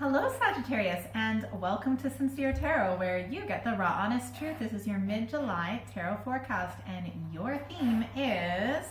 Hello Sagittarius, and welcome to Sincere Tarot, where you get the raw honest truth. This is your mid-July tarot forecast, and your theme is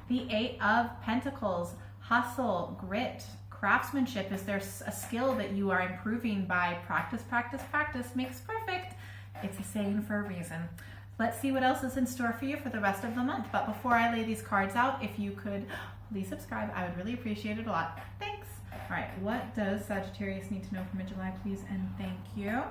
the Eight of Pentacles. Hustle, grit, craftsmanship. Is there a skill that you are improving by practice, practice, practice makes perfect? It's a saying for a reason. Let's see what else is in store for you for the rest of the month. But before I lay these cards out, if you could please subscribe, I would really appreciate it a lot. Thanks. All right, what does Sagittarius need to know for mid-July, please, and thank you.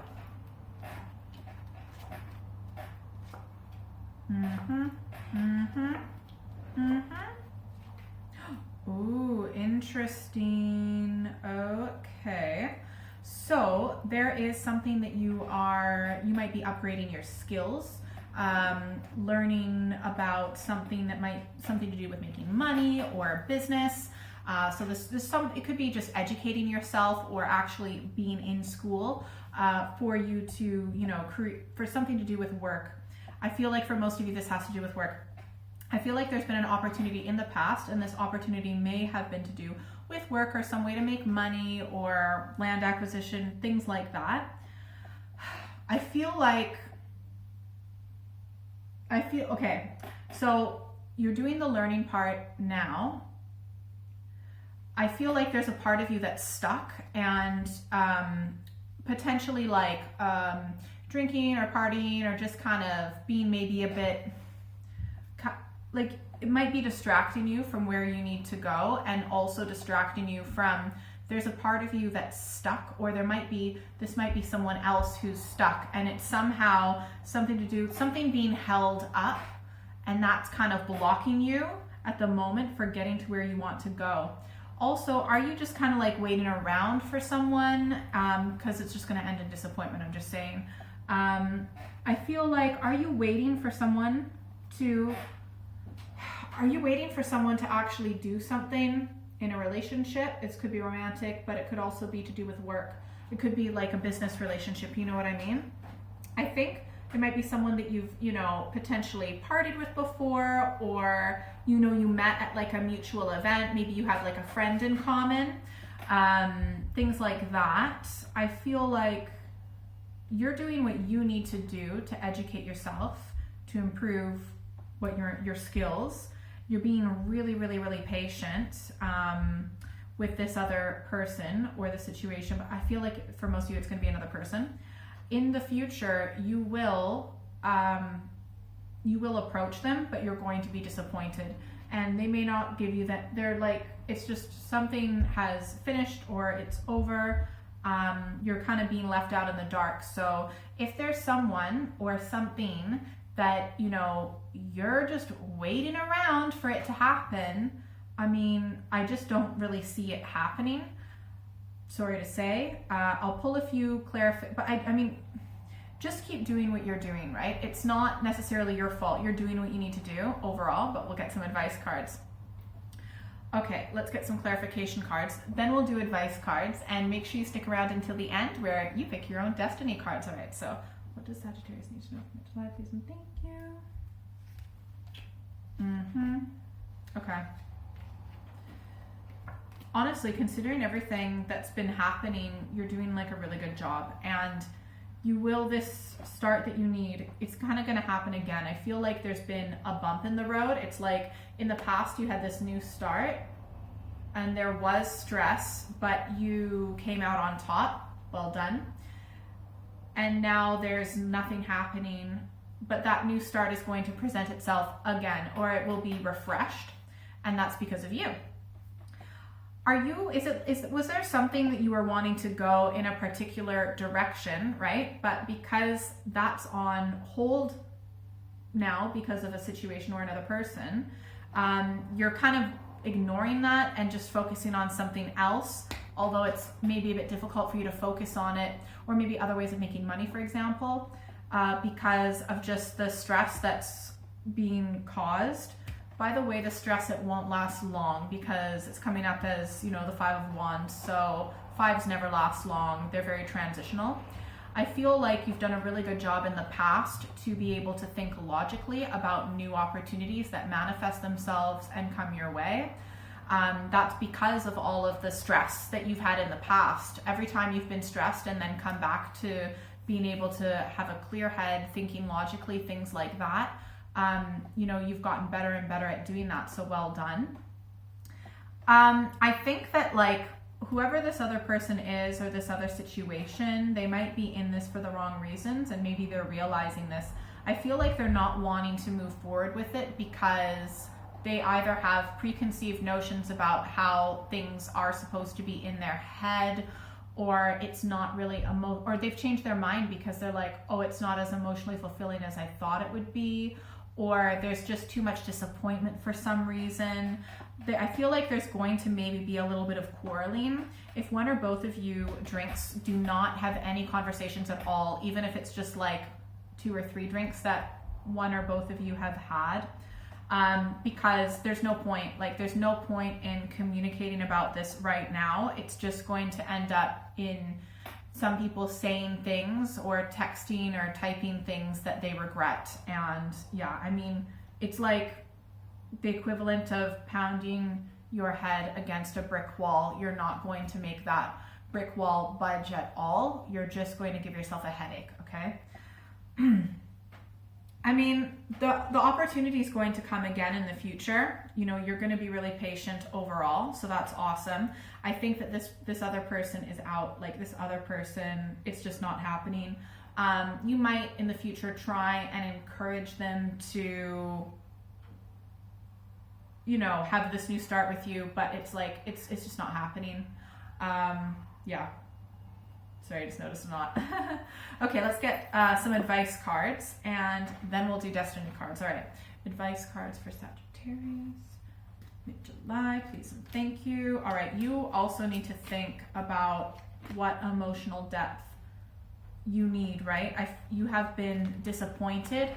Ooh, interesting. Okay. So there is something that you might be upgrading your skills, learning about something to do with making money or business. So it could be just educating yourself or actually being in school for you to, for something to do with work. I feel like for most of you, this has to do with work. I feel like there's been an opportunity in the past, and this opportunity may have been to do with work or some way to make money or land acquisition, things like that. Okay, so you're doing the learning part now. I feel like there's a part of you that's stuck and potentially like drinking or partying or just kind of being maybe a bit like it might be distracting you from where you need to go, and also distracting you from there's a part of you that's stuck, or this might be someone else who's stuck, and it's somehow something being held up, and that's kind of blocking you at the moment for getting to where you want to go. Also, are you just kind of like waiting around for someone? Because it's just going to end in disappointment, I'm just saying. I feel like, are you waiting for someone to actually do something in a relationship? It could be romantic, but it could also be to do with work. It could be like a business relationship, you know what I mean? I think it might be someone that you've, potentially partied with before, or, you met at like a mutual event. Maybe you have like a friend in common, things like that. I feel like you're doing what you need to do to educate yourself, to improve your skills. You're being really, really, really patient with this other person or the situation. But I feel like for most of you, it's going to be another person. In the future, you will approach them, but you're going to be disappointed, and they may not give you that. They're like, it's just something has finished or it's over. You're kind of being left out in the dark. So if there's someone or something that, you're just waiting around for it to happen, I just don't really see it happening. Sorry to say. I'll pull a few but just keep doing what you're doing, right? It's not necessarily your fault. You're doing what you need to do overall, but we'll get some advice cards. Okay, let's get some clarification cards. Then we'll do advice cards, and make sure you stick around until the end where you pick your own destiny cards. All right, so what does Sagittarius need to know from July, please, and thank you. Okay. Honestly, considering everything that's been happening, you're doing like a really good job, and this start that you need, it's kind of going to happen again. I feel like there's been a bump in the road. It's like in the past you had this new start and there was stress, but you came out on top. Well done. And now there's nothing happening, but that new start is going to present itself again, or it will be refreshed, and that's because of you. Was there something that you were wanting to go in a particular direction, right? But because that's on hold now because of a situation or another person, you're kind of ignoring that and just focusing on something else, although it's maybe a bit difficult for you to focus on it, or maybe other ways of making money, for example, because of just the stress that's being caused. By the way, the stress, it won't last long because it's coming up as, the Five of Wands. So fives never last long. They're very transitional. I feel like you've done a really good job in the past to be able to think logically about new opportunities that manifest themselves and come your way. That's because of all of the stress that you've had in the past. Every time you've been stressed and then come back to being able to have a clear head, thinking logically, things like that, you've gotten better and better at doing that. So well done. I think that whoever this other person is or this other situation, they might be in this for the wrong reasons, and maybe they're realizing this. I feel like they're not wanting to move forward with it because they either have preconceived notions about how things are supposed to be in their head, or it's not really or they've changed their mind because they're like, oh, it's not as emotionally fulfilling as I thought it would be, or there's just too much disappointment for some reason. I feel like there's going to maybe be a little bit of quarreling. If one or both of you drinks, do not have any conversations at all, even if it's just 2 or 3 drinks that one or both of you have had, because there's no point. There's no point in communicating about this right now. It's just going to end up in some people saying things or texting or typing things that they regret. And yeah, I mean, it's like the equivalent of pounding your head against a brick wall. You're not going to make that brick wall budge at all. You're just going to give yourself a headache, okay? I mean, the opportunity is going to come again in the future. You're going to be really patient overall, so that's awesome. I think that this other person is out. This other person, it's just not happening. You might in the future try and encourage them to have this new start with you, but it's just not happening. Yeah. Sorry, I just noticed I'm not. Okay, let's get some advice cards, and then we'll do destiny cards. All right, advice cards for Sagittarius. Mid-July, please and thank you. All right, you also need to think about what emotional depth you need, right? You have been disappointed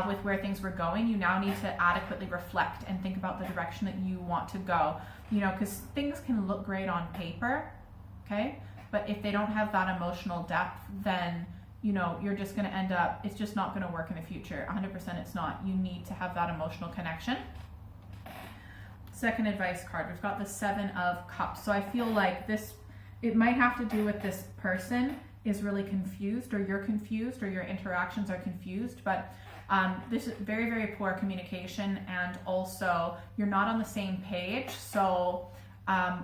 with where things were going. You now need to adequately reflect and think about the direction that you want to go, because things can look great on paper, okay? But if they don't have that emotional depth, then, you're just going to end up, it's just not going to work in the future. 100% it's not. You need to have that emotional connection. Second advice card, we've got the 7 of Cups. So I feel like it might have to do with this person is really confused, or you're confused, or your interactions are confused, but this is very, very poor communication, and also you're not on the same page. So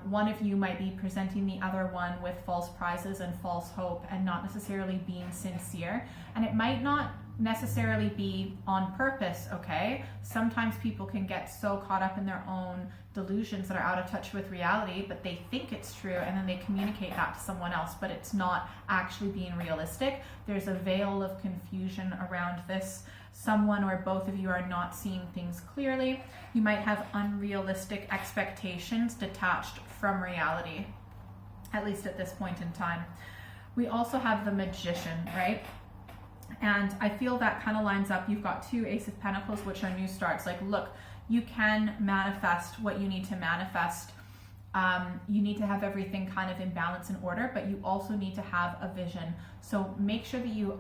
one of you might be presenting the other one with false prizes and false hope and not necessarily being sincere. And it might not necessarily be on purpose, okay? Sometimes people can get so caught up in their own delusions that are out of touch with reality, but they think it's true, and then they communicate that to someone else, but it's not actually being realistic. There's a veil of confusion around this. Someone or both of you are not seeing things clearly. You might have unrealistic expectations detached from reality, at least at this point in time. We also have the Magician, right? And I feel that kind of lines up. You've got 2 Ace of Pentacles, which are new starts. Look, you can manifest what you need to manifest. You need to have everything kind of in balance and order, but you also need to have a vision. So make sure that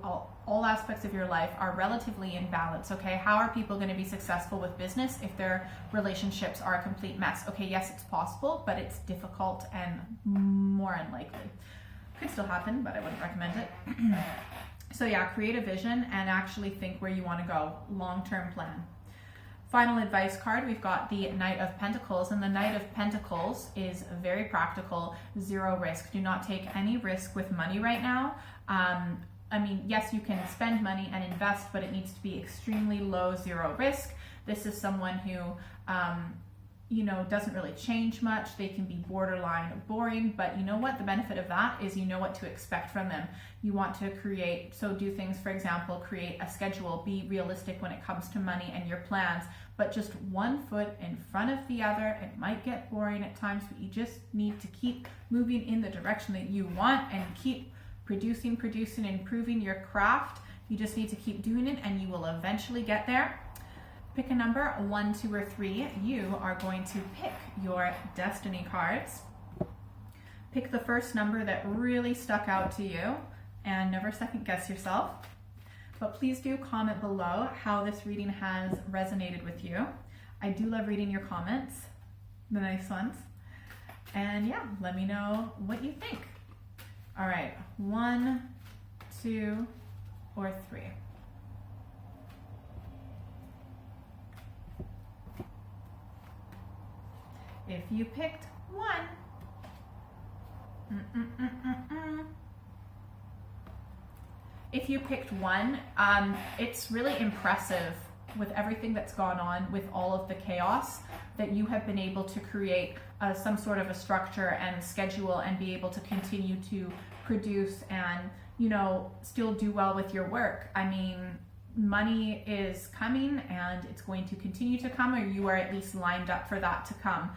all aspects of your life are relatively in balance, okay? How are people going to be successful with business if their relationships are a complete mess? Okay, yes, it's possible, but it's difficult and more unlikely. Could still happen, but I wouldn't recommend it. So yeah, create a vision and actually think where you want to go. Long-term plan. Final advice card, we've got the Knight of Pentacles, and the Knight of Pentacles is very practical, 0 risk. Do not take any risk with money right now. I mean, yes, you can spend money and invest, but it needs to be extremely low, 0 risk. This is someone who, doesn't really change much. They can be borderline boring, but you know what? The benefit of that is you know what to expect from them. You want to do things, for example, create a schedule, be realistic when it comes to money and your plans, but just one foot in front of the other. It might get boring at times, but you just need to keep moving in the direction that you want and keep producing, improving your craft. You just need to keep doing it and you will eventually get there. Pick a number, 1, 2, or 3. You are going to pick your destiny cards. Pick the first number that really stuck out to you and never second guess yourself. But please do comment below how this reading has resonated with you. I do love reading your comments. the nice ones. And yeah, let me know what you think. All right, 1, 2, or 3. If you picked 1, if you picked 1, it's really impressive with everything that's gone on, with all of the chaos, that you have been able to create some sort of a structure and schedule and be able to continue to produce and, you know, still do well with your work. I mean, money is coming and it's going to continue to come, or you are at least lined up for that to come.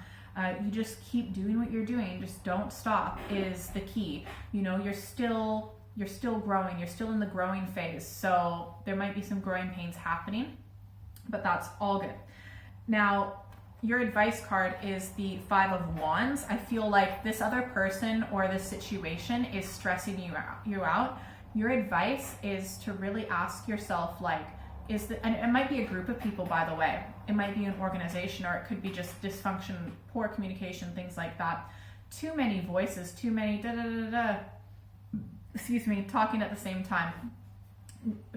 You just keep doing what you're doing. Just don't stop is the key. You know, you're still growing. You're still in the growing phase. So there might be some growing pains happening, but that's all good. Now, your advice card is the 5 of Wands. I feel like this other person or this situation is stressing you out. Your advice is to really ask yourself, like, and it might be a group of people, by the way. It might be an organization, or it could be just dysfunction, poor communication, things like that. Too many voices, too many talking at the same time.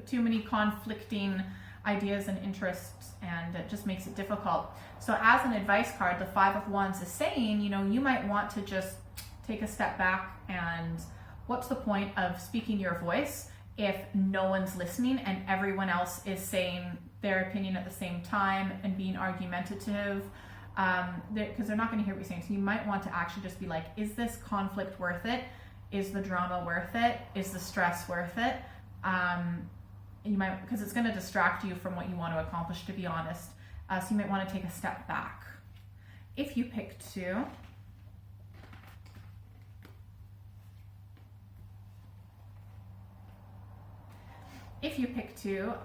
Too many conflicting ideas and interests, and it just makes it difficult. So as an advice card, the 5 of Wands is saying, you know, you might want to just take a step back, and what's the point of speaking your voice if no one's listening and everyone else is saying their opinion at the same time and being argumentative, because they're not going to hear what you're saying. So you might want to actually just be like, is this conflict worth it? Is the drama worth it? Is the stress worth it? You might, because it's going to distract you from what you want to accomplish, to be honest. So you might want to take a step back. If you pick 2,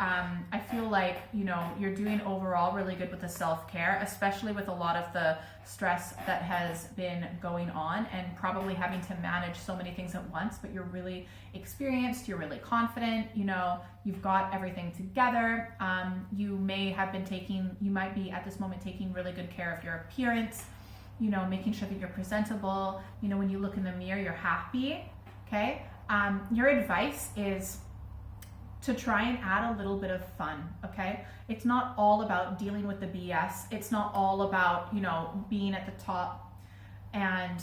I feel like, you know, you're doing overall really good with the self-care, especially with a lot of the stress that has been going on and probably having to manage so many things at once, but you're really experienced, you're really confident, you know, you've got everything together. You might be at this moment taking really good care of your appearance, you know, making sure that you're presentable. You know, when you look in the mirror, you're happy, okay? Your advice is to try and add a little bit of fun, okay? It's not all about dealing with the BS. It's not all about, you know, being at the top, and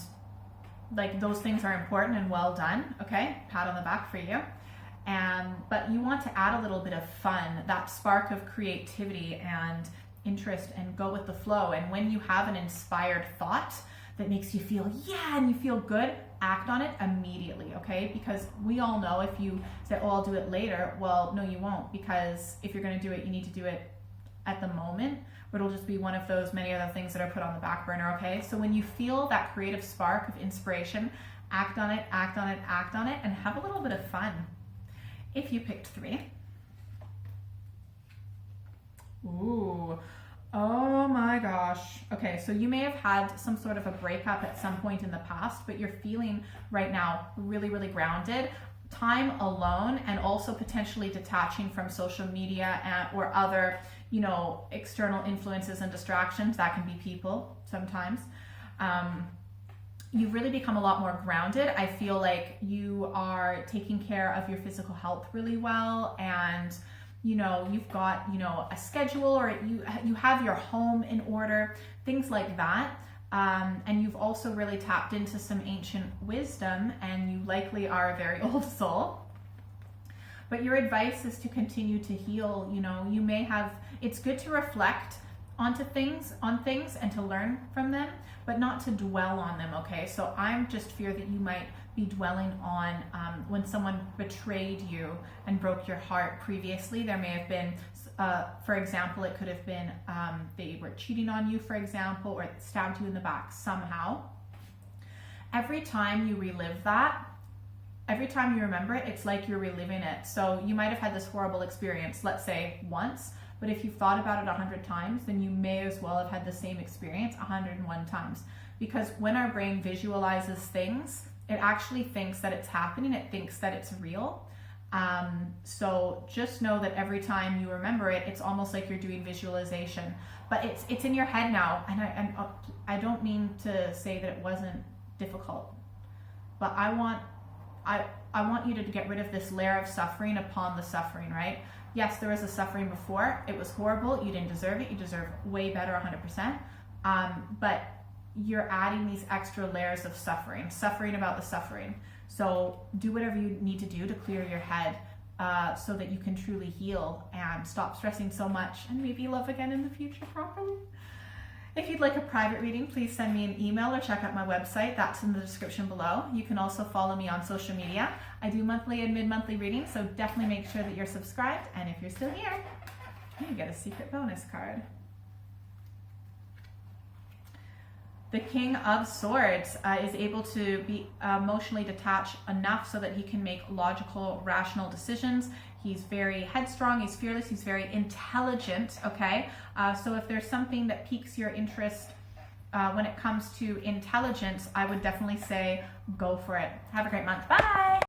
like those things are important and well done, okay? Pat on the back for you. But you want to add a little bit of fun, that spark of creativity and interest, and go with the flow. And when you have an inspired thought that makes you feel, yeah, and you feel good, act on it immediately, okay? Because we all know if you say, oh, I'll do it later, well, no, you won't, because if you're gonna do it, you need to do it at the moment, or it'll just be one of those many other things that are put on the back burner, okay? So when you feel that creative spark of inspiration, act on it, act on it, act on it, and have a little bit of fun. If you picked 3. Ooh. Oh my gosh. Okay, so you may have had some sort of a breakup at some point in the past, but you're feeling right now really, really grounded. Time alone, and also potentially detaching from social media or other, you know, external influences and distractions. That can be people sometimes. You've really become a lot more grounded. I feel like you are taking care of your physical health really well, and you know, you've got, you know, a schedule, or you have your home in order, things like that. And you've also really tapped into some ancient wisdom, and you likely are a very old soul. But your advice is to continue to heal. You know, you may have, it's good to reflect on things and to learn from them, but not to dwell on them, okay? So I'm just fear that you might be dwelling on when someone betrayed you and broke your heart previously. There may have been, for example, it could have been they were cheating on you, for example, or stabbed you in the back somehow. Every time you relive that, every time you remember it, it's like you're reliving it. So you might have had this horrible experience, let's say once, but if you've thought about it 100 times, then you may as well have had the same experience 101 times. Because when our brain visualizes things, it actually thinks that it's happening. It thinks that it's real. So just know that every time you remember it, it's almost like you're doing visualization, but it's in your head now. And I don't mean to say that it wasn't difficult, but I want you to get rid of this layer of suffering upon the suffering, right? Yes, there was a suffering before. It was horrible. You didn't deserve it. You deserve way better 100%. But you're adding these extra layers of suffering about the suffering. So do whatever you need to do to clear your head so that you can truly heal and stop stressing so much and maybe love again in the future properly. If you'd like a private reading, please send me an email or check out my website. That's in the description below. You can also follow me on social media. I do monthly and mid-monthly readings, so definitely make sure that you're subscribed. And if you're still here, you get a secret bonus card. The King of Swords is able to be emotionally detached enough so that he can make logical, rational decisions. He's very headstrong, he's fearless, he's very intelligent, okay? So if there's something that piques your interest when it comes to intelligence, I would definitely say go for it. Have a great month. Bye!